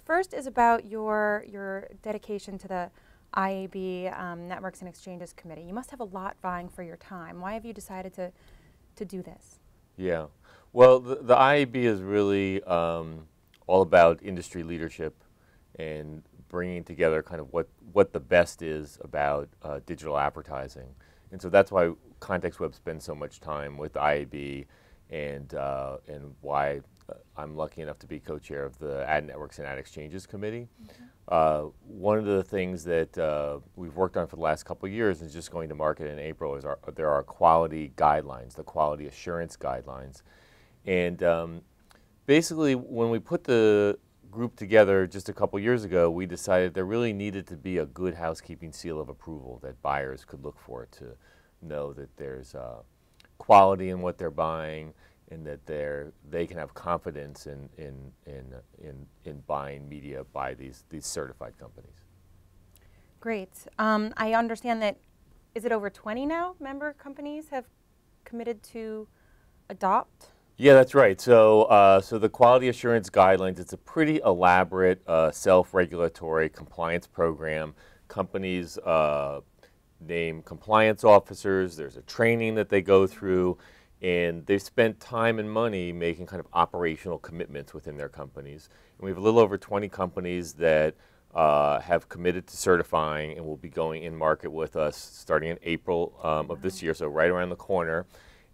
first is about your dedication to the IAB Networks and Exchanges Committee. You must have a lot vying for your time. Why have you decided to do this? Yeah, well, the IAB is really all about industry leadership and bringing together kind of what the best is about digital advertising. And so that's why ContextWeb spends so much time with the IAB and why I'm lucky enough to be co-chair of the Ad Networks and Ad Exchanges Committee. One of the things that we've worked on for the last couple of years is just going to market in April is there are quality guidelines, the quality assurance guidelines. And basically when we put the group together just a couple years ago, we decided there really needed to be a good housekeeping seal of approval that buyers could look for to know that there's quality in what they're buying and that they can have confidence in buying media by these certified companies. Great. I understand that, is it over 20 now member companies have committed to adopt? Yeah, that's right. So, so the quality assurance guidelines, it's a pretty elaborate self-regulatory compliance program. Companies name compliance officers. There's a training that they go through, and they've spent time and money making kind of operational commitments within their companies. And we have a little over 20 companies that have committed to certifying and will be going in market with us starting in April of this year, so right around the corner.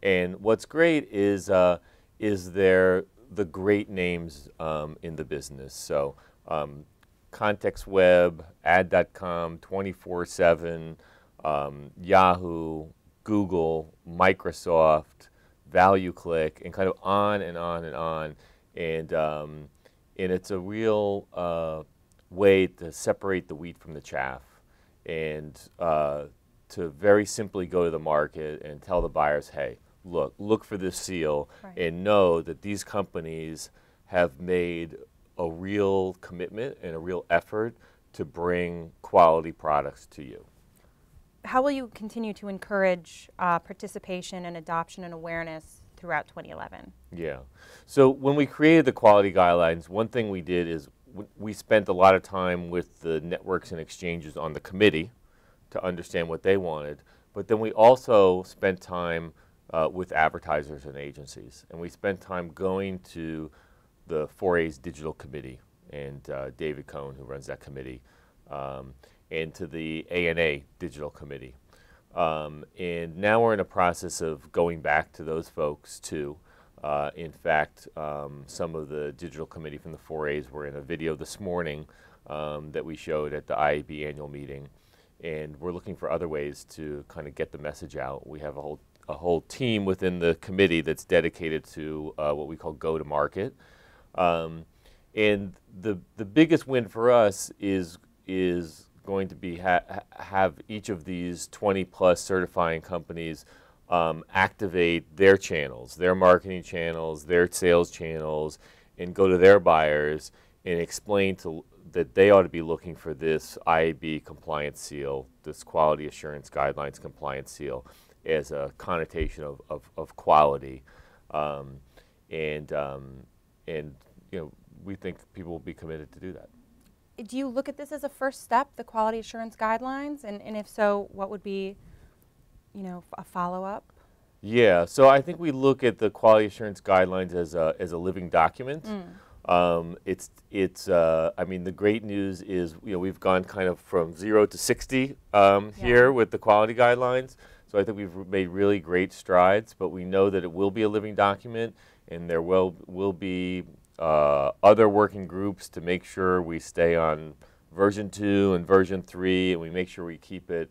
And what's great is they're the great names in the business. So ContextWeb, Ad.com, 24/7, Yahoo, Google, Microsoft, ValueClick, and kind of on and on and on. And it's a real way to separate the wheat from the chaff and to very simply go to the market and tell the buyers, hey, look for this seal, right, and know that these companies have made a real commitment and a real effort to bring quality products to you. How will you continue to encourage participation and adoption and awareness throughout 2011? Yeah. So when we created the quality guidelines, one thing we did is we spent a lot of time with the networks and exchanges on the committee to understand what they wanted, but then we also spent time with advertisers and agencies. And we spent time going to the 4A's digital committee and David Cohn, who runs that committee, and to the ANA digital committee. And now we're in a process of going back to those folks too. In fact, some of the digital committee from the 4A's were in a video this morning that we showed at the IAB annual meeting. And we're looking for other ways to kind of get the message out. We have a whole team within the committee that's dedicated to what we call go-to-market. And the biggest win for us is going to be have each of these 20-plus certifying companies activate their channels, their marketing channels, their sales channels, and go to their buyers and explain that they ought to be looking for this IAB compliance seal, this quality assurance guidelines compliance seal, as a connotation of quality, and you know, we think people will be committed to do that. Do you look at this as a first step, the quality assurance guidelines, and if so, what would be, you know, a follow-up? Yeah, so I think we look at the quality assurance guidelines as a living document. I mean, the great news is, you know, we've gone kind of from 0 to 60 here with the quality guidelines. So I think we've made really great strides, but we know that it will be a living document, and there will be other working groups to make sure we stay on version 2 and version 3, and we make sure we keep it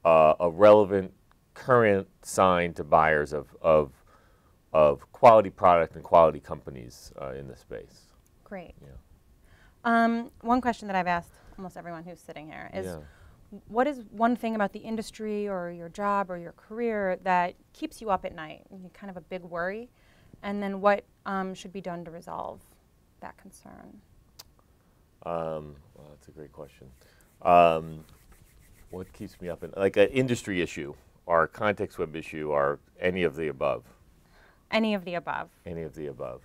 a relevant, current sign to buyers of quality product and quality companies in the space. Great. Yeah. One question that I've asked almost everyone who's sitting here is, what is one thing about the industry or your job or your career that keeps you up at night? Kind of a big worry. And then what should be done to resolve that concern? Well, that's a great question. What keeps me up at, like, an industry issue or ContextWeb issue or any of the above? Any of the above. Any of the above.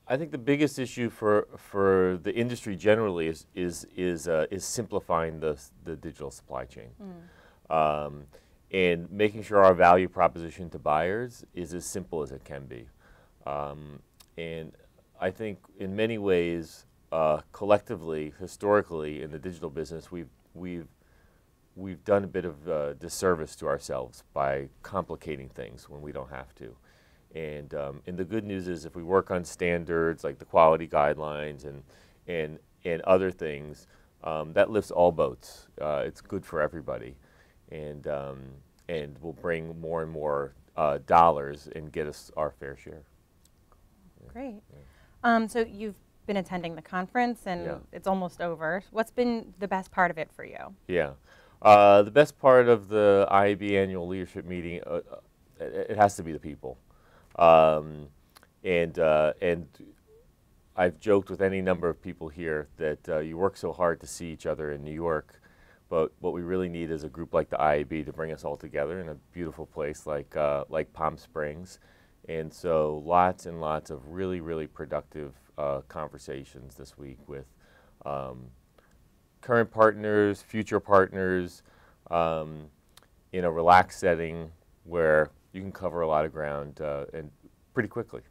I think the biggest issue for the industry generally is simplifying the digital supply chain, and making sure our value proposition to buyers is as simple as it can be. And I think in many ways, collectively, historically, in the digital business, we've done a bit of disservice to ourselves by complicating things when we don't have to. And the good news is, if we work on standards like the quality guidelines and other things, that lifts all boats. It's good for everybody, and will bring more and more dollars and get us our fair share. Great. Yeah. So you've been attending the conference, and Yeah. it's almost over. What's been the best part of it for you? Yeah. The best part of the IAB annual leadership meeting, it has to be the people. And I've joked with any number of people here that you work so hard to see each other in New York, but what we really need is a group like the IAB to bring us all together in a beautiful place like Palm Springs. And so lots and lots of really, really productive conversations this week with current partners, future partners, in a relaxed setting where you can cover a lot of ground and pretty quickly.